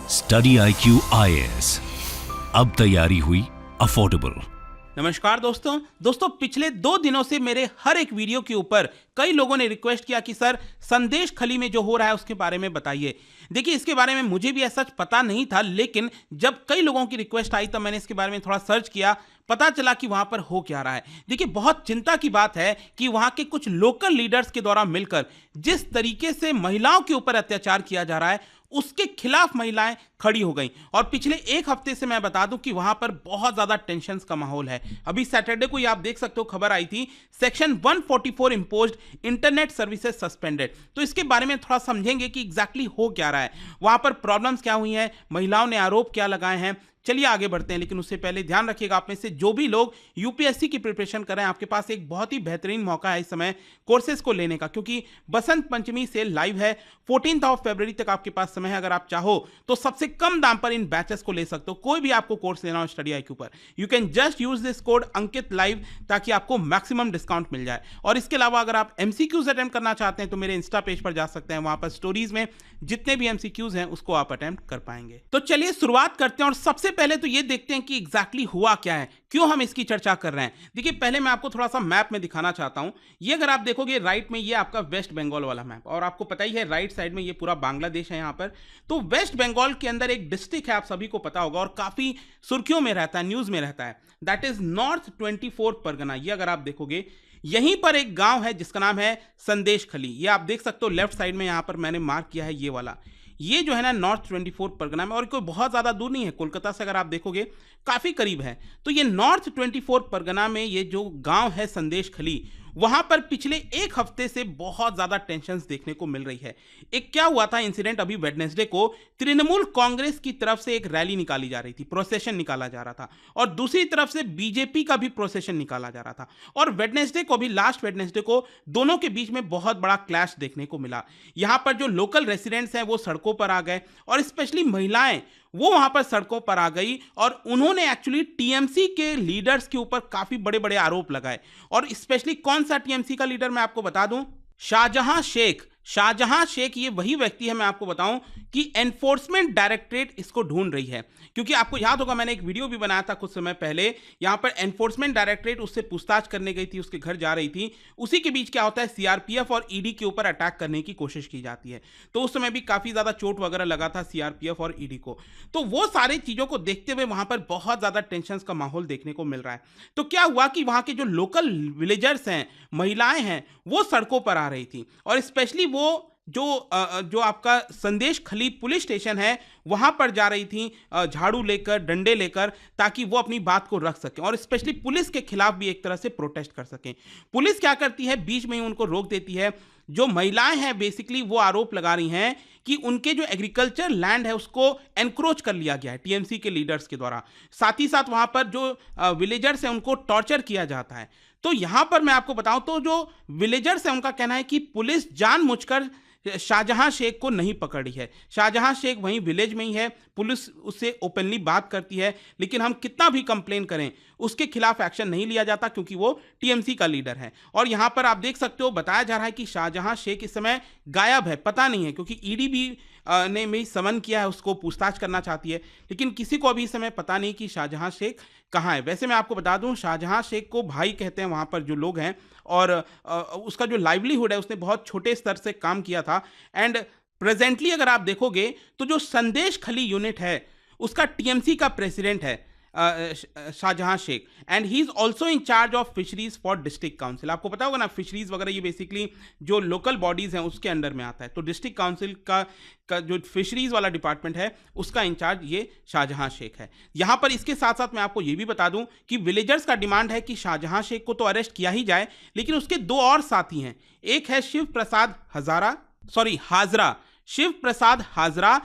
Study IQ IAS, अब तैयारी हुई अफोर्डेबल। नमस्कार दोस्तों पिछले 2 दिनों से मेरे हर एक वीडियो के ऊपर कई लोगों ने रिक्वेस्ट किया कि सर संदेश खली में जो हो रहा है उसके बारे में बताइए। देखिए, इसके बारे में मुझे भी ऐसा पता नहीं था, लेकिन जब कई लोगों की रिक्वेस्ट आई तब मैंने इसके बारे में थोड़ा सर्च किया, पता चला कि वहां पर हो क्या रहा है। देखिए, बहुत चिंता की बात है कि वहां के कुछ लोकल लीडर्स के द्वारा मिलकर जिस तरीके से महिलाओं के ऊपर अत्याचार किया जा रहा है उसके खिलाफ महिलाएं खड़ी हो गई। और पिछले 1 हफ्ते से मैं बता दूं कि वहां पर बहुत ज्यादा टेंशन का माहौल है। अभी सैटरडे को ये आप देख सकते हो, खबर आई थी section 144 imposed, internet services suspended. तो इसके बारे में थोड़ा समझेंगे कि एग्जैक्टली हो क्या रहा है, वहां पर प्रॉब्लम्स क्या हुई हैं, महिलाओं ने आरोप क्या लगाए हैं। चलिए आगे बढ़ते हैं, लेकिन उससे पहले ध्यान रखिएगा, आप में से जो भी लोग यूपीएससी की प्रिपरेशन कर रहे हैं, आपके पास एक बहुत ही बेहतरीन मौका है इस समय कोर्सेज को लेने का, क्योंकि बसंत पंचमी सेल लाइव है। 14 फरवरी तक आपके पास समय है। अगर आप चाहो तो सबसे कम दाम पर इन बैचेस को ले सकते हो। कोई भी आपको कोर्स लेना हो स्टडी IQ पर, you can just use this code Ankit live, ताकि आपको मैक्सिमम डिस्काउंट मिल जाए। और इसके अलावा अगर आप MCQs अटेम्प्ट करना चाहते हैं तो मेरे इंस्टा पेज पर जा सकते हैं, वहां पर स्टोरीज में जितने भी MCQs हैं उसको आप अटेम्प्ट कर पाएंगे। तो चलिए शुरुआत करते हैं, और सबसे पहले तो ये देखते हैं कि एग्जैक्टली हुआ क्या है, क्यों हम इसकी चर्चा कर रहे हैं। देखिए, पहले मैं आपको थोड़ा सा मैप में दिखाना चाहता हूं। ये अगर आप देखोगे राइट में, ये आपका वेस्ट बंगाल वाला मैप, और आपको पता ही है राइट साइड में ये पूरा बांग्लादेश है। यहां पर तो वेस्ट बंगाल के अंदर एक डिस्ट्रिक्ट है, आप सभी को पता होगा, और काफी सुर्खियों में रहता है, न्यूज में रहता है, दैट इज नॉर्थ 24 परगना। ये अगर आप देखोगे, यहीं पर एक गांव है जिसका नाम है संदेश खली। ये आप देख सकते हो लेफ्ट साइड में, यहां पर मैंने मार्क किया है ये वाला। ये जो है ना नॉर्थ 24 परगना में, और कोई बहुत ज़्यादा दूर नहीं है, कोलकाता से अगर आप देखोगे काफ़ी करीब है। तो ये नॉर्थ 24 परगना में ये जो गांव है संदेश खली, वहां पर पिछले 1 हफ्ते से बहुत ज़्यादा टेंशन देखने को मिल रही है। एक क्या हुआ था इंसिडेंट, अभी वेडनेसडे को तृणमूल कांग्रेस की तरफ से एक रैली निकाली जा रही थी, प्रोसेशन निकाला जा रहा था, और दूसरी तरफ से बीजेपी का भी प्रोसेशन निकाला जा रहा था। और वेडनेसडे को भी, लास्ट वेडनेसडे को, दोनों के बीच में बहुत बड़ा क्लैश देखने को मिला। यहां पर जो लोकल रेसिडेंट्स हैं वो सड़कों पर आ गए, और स्पेशली महिलाएं वो वहां पर सड़कों पर आ गई, और उन्होंने एक्चुअली TMC के लीडर्स के ऊपर काफी बड़े बड़े आरोप लगाए। और स्पेशली कौन सा TMC का लीडर मैं आपको बता दूं, शाहजहां शेख ये वही व्यक्ति है, मैं आपको बताऊं कि एनफोर्समेंट डायरेक्टरेट इसको ढूंढ रही है। क्योंकि आपको याद होगा मैंने एक वीडियो भी बनाया था कुछ समय पहले, यहां पर एनफोर्समेंट डायरेक्टरेट उससे पूछताछ करने गई थी, उसके घर जा रही थी। उसी के बीच क्या होता है, CRPF और ED के ऊपर अटैक करने की कोशिश की जाती है। तो उस समय भी काफी ज्यादा चोट वगैरह लगा था CRPF और ED को। तो वो सारी चीजों को देखते हुए वहां पर बहुत ज्यादा टेंशन का माहौल देखने को मिल रहा है। तो क्या हुआ कि वहां के जो लोकल विलेजर्स हैं, महिलाएं हैं, वो सड़कों पर आ रही थी, और स्पेशली वो जो आपका संदेश खली पुलिस स्टेशन है वहां पर जा रही थी झाड़ू लेकर, डंडे लेकर, ताकि वो अपनी बात को रख सकें, और स्पेशली पुलिस के खिलाफ भी एक तरह से प्रोटेस्ट कर सकें। पुलिस क्या करती है, बीच में ही उनको रोक देती है। जो महिलाएं हैं बेसिकली वो आरोप लगा रही हैं कि उनके जो एग्रीकल्चर लैंड है उसको एनक्रोच कर लिया गया है TMC के लीडर्स के द्वारा। साथ ही साथ वहां पर जो विलेजर्स हैं उनको टॉर्चर किया जाता है। तो यहां पर मैं आपको बताऊं तो जो विलेजर्स हैं उनका कहना है कि पुलिस जानबूझकर शाहजहां शेख को नहीं पकड़ी है। शाहजहां शेख वहीं विलेज में ही है, पुलिस उससे ओपनली बात करती है, लेकिन हम कितना भी कंप्लेन करें उसके खिलाफ एक्शन नहीं लिया जाता, क्योंकि वो TMC का लीडर है। और यहां पर आप देख सकते हो, बताया जा रहा है कि शाहजहां शेख इस समय गायब है, पता नहीं है, क्योंकि ED भी ने भी समन किया है, उसको पूछताछ करना चाहती है, लेकिन किसी को अभी इस समय पता नहीं कि शाहजहां शेख कहाँ है। वैसे मैं आपको बता दूं, शाहजहां शेख को भाई कहते हैं वहां पर जो लोग हैं, और उसका जो लाइवलीहुड है, उसने बहुत छोटे स्तर से काम किया था। एंड प्रेजेंटली अगर आप देखोगे तो जो संदेश खली यूनिट है उसका TMC का प्रेसिडेंट है Shahjahan Sheikh, and he is also in charge of fisheries for district council. आपको पता होगा ना, फिशरीज वगैरह ये बेसिकली जो लोकल बॉडीज हैं उसके अंडर में आता है। तो डिस्ट्रिक्ट काउंसिल का जो फिशरीज वाला डिपार्टमेंट है उसका इंचार्ज ये शाहजहां शेख है। यहां पर इसके साथ साथ मैं आपको ये भी बता दूं कि विलेजर्स का डिमांड है कि शाहजहां शेख को तो अरेस्ट किया ही जाए, लेकिन उसके 2 और साथी हैं। एक है शिव प्रसाद हाजरा,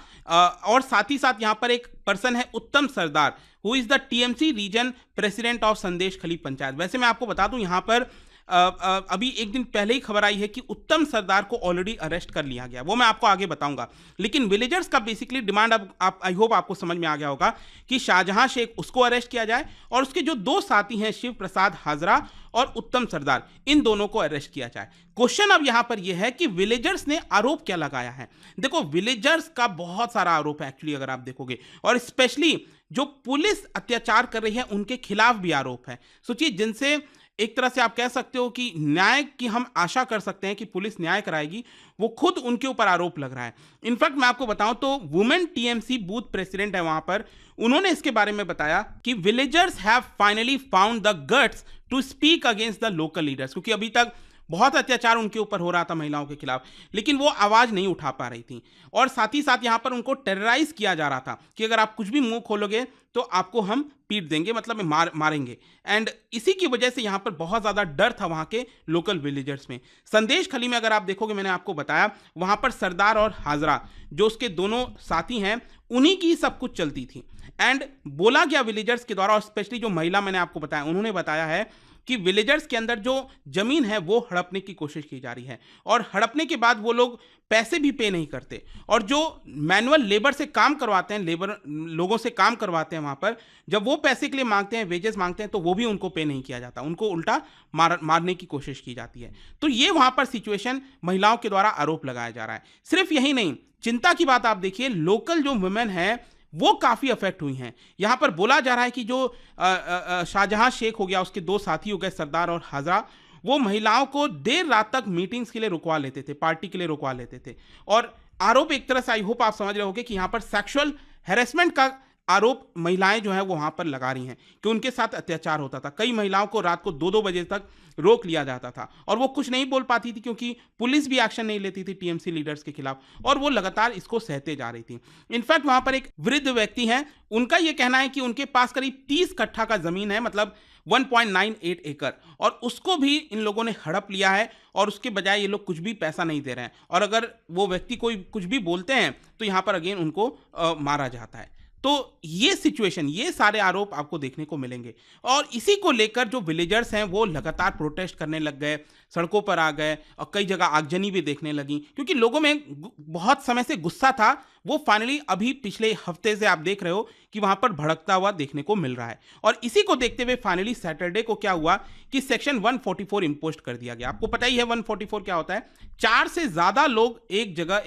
और साथ ही साथ यहां पर एक पर्सन है Uttam Sardar, who is the TMC region president of Sandeshkhali panchayat. वैसे मैं आपको बता दूं, यहां पर अभी एक दिन पहले ही खबर आई है कि उत्तम सरदार को ऑलरेडी अरेस्ट कर लिया गया, वो मैं आपको आगे बताऊंगा। लेकिन विलेजर्स का बेसिकली डिमांड अब आप आई होप आपको समझ में आ गया होगा कि शाहजहां शेख उसको अरेस्ट किया जाए और उसके जो दो साथी हैं शिव प्रसाद हाजरा और उत्तम सरदार, इन दोनों को अरेस्ट किया जाए। क्वेश्चन अब यहां पर यह है कि विलेजर्स ने आरोप क्या लगाया है। देखो, विलेजर्स का बहुत सारा आरोप है एक्चुअली अगर आप देखोगे, और स्पेशली जो पुलिस अत्याचार कर रही है उनके खिलाफ भी आरोप है। सोचिए, जिनसे एक तरह से आप कह सकते हो कि न्याय की हम आशा कर सकते हैं कि पुलिस न्याय कराएगी, वो खुद उनके ऊपर आरोप लग रहा है। इनफैक्ट मैं आपको बताऊं तो वुमेन टीएमसी बूथ प्रेसिडेंट है वहां पर, उन्होंने इसके बारे में बताया कि villagers have finally found the guts to speak against the local leaders, क्योंकि अभी तक बहुत अत्याचार उनके ऊपर हो रहा था महिलाओं के खिलाफ, लेकिन वो आवाज नहीं उठा पा रही थी। और साथ ही साथ यहाँ पर उनको टेरराइज किया जा रहा था कि अगर आप कुछ भी मुंह खोलोगे तो आपको हम पीट देंगे, मतलब मारेंगे। एंड इसी की वजह से यहाँ पर बहुत ज़्यादा डर था वहाँ के लोकल विलेजर्स में। संदेश खली में अगर आप देखोगे, मैंने आपको बताया वहाँ पर सरदार और हाजरा जो उसके दोनों साथी हैं, उन्हीं की सब कुछ चलती थी। एंड बोला गया विलेजर्स के द्वारा, और स्पेशली जो महिला मैंने आपको बताया, उन्होंने बताया है कि विलेजर्स के अंदर जो जमीन है वो हड़पने की कोशिश की जा रही है, और हड़पने के बाद वो लोग पैसे भी पे नहीं करते, और जो मैनुअल लेबर से काम करवाते हैं, लेबर लोगों से काम करवाते हैं वहाँ पर, जब वो पैसे के लिए मांगते हैं, वेजेस मांगते हैं, तो वो भी उनको पे नहीं किया जाता, उनको उल्टा मारने की कोशिश की जाती है। तो ये वहाँ पर सिचुएशन महिलाओं के द्वारा आरोप लगाया जा रहा है। सिर्फ यही नहीं, चिंता की बात आप देखिए, लोकल जो वुमेन है वो काफ़ी अफेक्ट हुई हैं। यहाँ पर बोला जा रहा है कि जो शाहजहां शेख हो गया, उसके दो साथी हो गए सरदार और हाजरा, वो महिलाओं को देर रात तक मीटिंग्स के लिए रुकवा लेते थे, पार्टी के लिए रुकवा लेते थे। और आरोप एक तरह से, आई होप आप समझ रहे होंगे कि यहाँ पर सेक्सुअल हैरेसमेंट का आरोप महिलाएं जो है वो वहाँ पर लगा रही हैं कि उनके साथ अत्याचार होता था। कई महिलाओं को रात को 2-2 बजे तक रोक लिया जाता था, और वो कुछ नहीं बोल पाती थी क्योंकि पुलिस भी एक्शन नहीं लेती थी टीएमसी लीडर्स के खिलाफ, और वो लगातार इसको सहते जा रही थी। इनफैक्ट वहाँ पर एक वृद्ध व्यक्ति हैं, उनका ये कहना है कि उनके पास करीब 30 कट्ठा का जमीन है, मतलब 1.98 एकड़, और उसको भी इन लोगों ने हड़प लिया है, और उसके बजाय ये लोग कुछ भी पैसा नहीं दे रहे हैं, और अगर वो व्यक्ति कोई कुछ भी बोलते हैं तो यहाँ पर अगेन उनको मारा जाता है। तो ये सिचुएशन, ये सारे आरोप आपको देखने को मिलेंगे, और इसी को लेकर जो विलेजर्स हैं वो लगातार प्रोटेस्ट करने लग गए, सड़कों पर आ गए, और कई जगह आगजनी भी देखने लगी, क्योंकि लोगों में बहुत समय से गुस्सा था, वो फाइनली अभी पिछले हफ्ते से आप देख रहे हो कि वहां पर भड़कता हुआ देखने को मिल रहा है। और इसी को देखते हुए फाइनली सैटरडे को क्या हुआ कि सेक्शन 144 इंपोज कर दिया गया। आपको पता ही है 144 क्या होता है। 4 से ज्यादा लोग एक जगह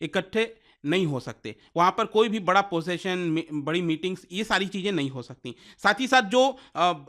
इकट्ठे नहीं हो सकते, वहां पर कोई भी बड़ा पोसेशन, बड़ी मीटिंग्स, ये सारी चीजें नहीं हो सकती। साथ ही साथ जो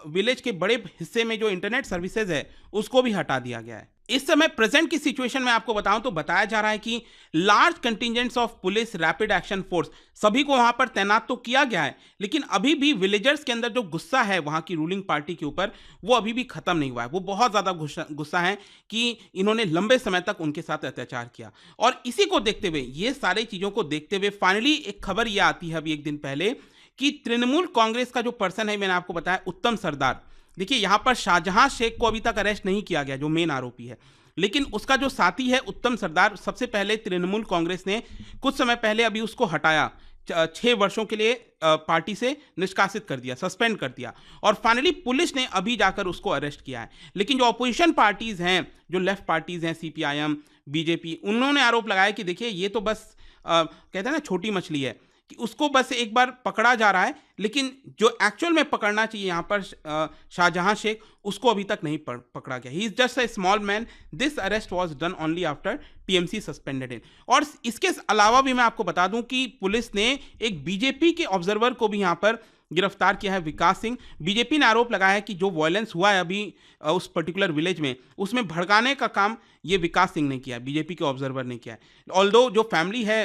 विलेज के बड़े हिस्से में जो इंटरनेट सर्विसेज है उसको भी हटा दिया गया है। इस समय प्रेजेंट की सिचुएशन में आपको बताऊं तो बताया जा रहा है कि large contingents of police rapid action force सभी को वहां पर तैनात तो किया गया है, लेकिन अभी भी विलेजर्स के अंदर जो गुस्सा है वहां की रूलिंग पार्टी के ऊपर, वो अभी भी खत्म नहीं हुआ है। वो बहुत ज्यादा गुस्सा है कि इन्होंने लंबे समय तक उनके साथ अत्याचार किया। और इसी को देखते हुए, ये सारी चीजों को देखते हुए फाइनली एक खबर यह आती है अभी एक दिन पहले कि तृणमूल कांग्रेस का जो पर्सन है, मैंने आपको बताया उत्तम सरदार, देखिए यहां पर शाहजहां शेख को अभी तक अरेस्ट नहीं किया गया जो मेन आरोपी है, लेकिन उसका जो साथी है उत्तम सरदार, सबसे पहले तृणमूल कांग्रेस ने कुछ समय पहले अभी उसको हटाया, 6 वर्षों के लिए पार्टी से निष्कासित कर दिया, सस्पेंड कर दिया, और फाइनली पुलिस ने अभी जाकर उसको अरेस्ट किया है। लेकिन जो अपोजिशन पार्टीज हैं, जो लेफ्ट पार्टीज हैं, सीपीआईएम, बीजेपी, उन्होंने आरोप लगाया कि देखिए ये तो बस कहते हैं ना छोटी मछली है, कि उसको बस एक बार पकड़ा जा रहा है, लेकिन जो एक्चुअल में पकड़ना चाहिए यहाँ पर शाहजहां शेख, उसको अभी तक नहीं पकड़ा गया। He is just a small man, this arrest was done only after TMC suspended him. और इसके अलावा भी मैं आपको बता दूं कि पुलिस ने एक बीजेपी के ऑब्जर्वर को भी यहाँ पर गिरफ्तार किया है, विकास सिंह। बीजेपी ने आरोप लगाया है कि जो वायलेंस हुआ है अभी उस पर्टिकुलर विलेज में, उसमें भड़काने का काम ये विकास सिंह ने किया है, बीजेपी के ऑब्जर्वर ने किया है। ऑल्दो जो फैमिली है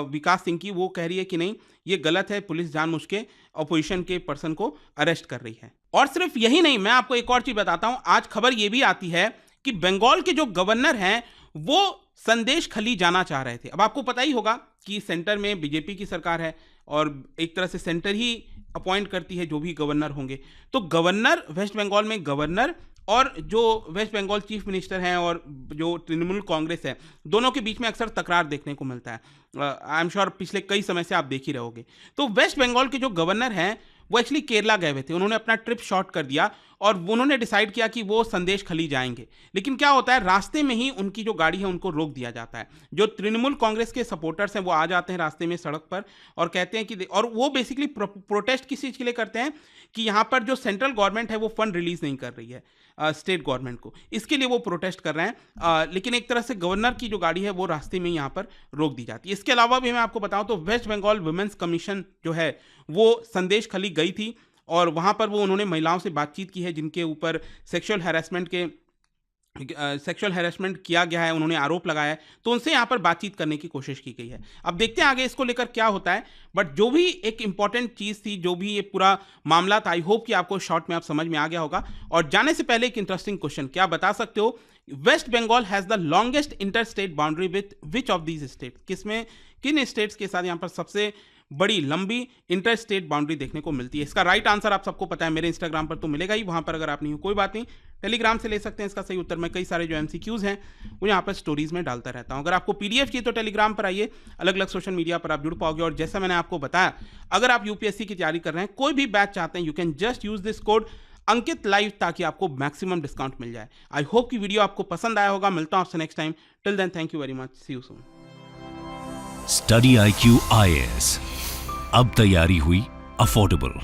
विकास सिंह की, वो कह रही है कि नहीं ये गलत है, पुलिस जानबूझ के अपोजिशन के पर्सन को अरेस्ट कर रही है। और सिर्फ यही नहीं, मैं आपको एक और चीज बताता हूं। आज खबर ये भी आती है कि बंगाल के जो गवर्नर हैं वो संदेश खली जाना चाह रहे थे। अब आपको पता ही होगा कि सेंटर में बीजेपी की सरकार है और एक तरह से सेंटर ही अपॉइंट करती है जो भी गवर्नर होंगे। तो गवर्नर, वेस्ट बंगाल में गवर्नर और जो वेस्ट बंगाल चीफ मिनिस्टर हैं और जो तृणमूल कांग्रेस है, दोनों के बीच में अक्सर तकरार देखने को मिलता है। आई एम श्योर पिछले कई समय से आप देख ही रहोगे। तो वेस्ट बंगाल के जो गवर्नर हैं वो एक्चुअली केरला गए हुए थे, उन्होंने अपना ट्रिप शॉर्ट कर दिया और उन्होंने डिसाइड किया कि वो संदेश खली जाएंगे। लेकिन क्या होता है, रास्ते में ही उनकी जो गाड़ी है उनको रोक दिया जाता है। जो तृणमूल कांग्रेस के सपोर्टर्स हैं वो आ जाते हैं रास्ते में सड़क पर और कहते हैं कि, और वो बेसिकली प्रोटेस्ट किस चीज़ के लिए करते हैं कि यहाँ पर जो सेंट्रल गवर्नमेंट है वो फंड रिलीज नहीं कर रही है स्टेट गवर्नमेंट को, इसके लिए वो प्रोटेस्ट कर रहे हैं। लेकिन एक तरह से गवर्नर की जो गाड़ी है वो रास्ते में यहाँ पर रोक दी जाती है। इसके अलावा भी मैं आपको बताऊं तो वेस्ट बंगाल वुमेन्स कमीशन जो है वो संदेश खली गई थी और वहाँ पर वो उन्होंने महिलाओं से बातचीत की है जिनके ऊपर सेक्सुअल हैरेसमेंट किया गया है, उन्होंने आरोप लगाया है, तो उनसे यहाँ पर बातचीत करने की कोशिश की गई है। अब देखते हैं आगे इसको लेकर क्या होता है। बट जो भी एक इंपॉर्टेंट चीज़ थी, जो भी ये पूरा मामला था, आई होप कि आपको शॉर्ट में आप समझ में आ गया होगा। और जाने से पहले एक इंटरेस्टिंग क्वेश्चन, क्या बता सकते हो West Bengal has the longest inter state boundary with which of these state? किन स्टेट्स के साथ यहाँ पर सबसे बड़ी लंबी इंटर स्टेट बाउंड्री देखने को मिलती है? इसका राइट आंसर आप सबको पता है, मेरे इंस्टाग्राम पर तो मिलेगा ही, वहां पर अगर आप नहीं हो कोई बात नहीं, टेलीग्राम से ले सकते हैं इसका सही उत्तर। मैं कई सारे जो MCQs हैं वो यहाँ पर स्टोरीज में डालता रहता हूँ। अगर आपको PDF चाहिए तो टेलीग्राम पर आइए, अलग अलग सोशल मीडिया पर आप जुड़ पाओगे। और जैसा मैंने आपको बताया, अगर आप UPSC की तैयारी कर रहे हैं, कोई भी बैच चाहते हैं, you can just use this code Ankit live, ताकि आपको मैक्सिमम डिस्काउंट मिल जाए। आई होप कि वीडियो आपको पसंद आया होगा। मिलता हूँ आपसे next time. Till then, thank you very much, see you soon. Study IQ IAS, अब तैयारी हुई अफोर्डेबल।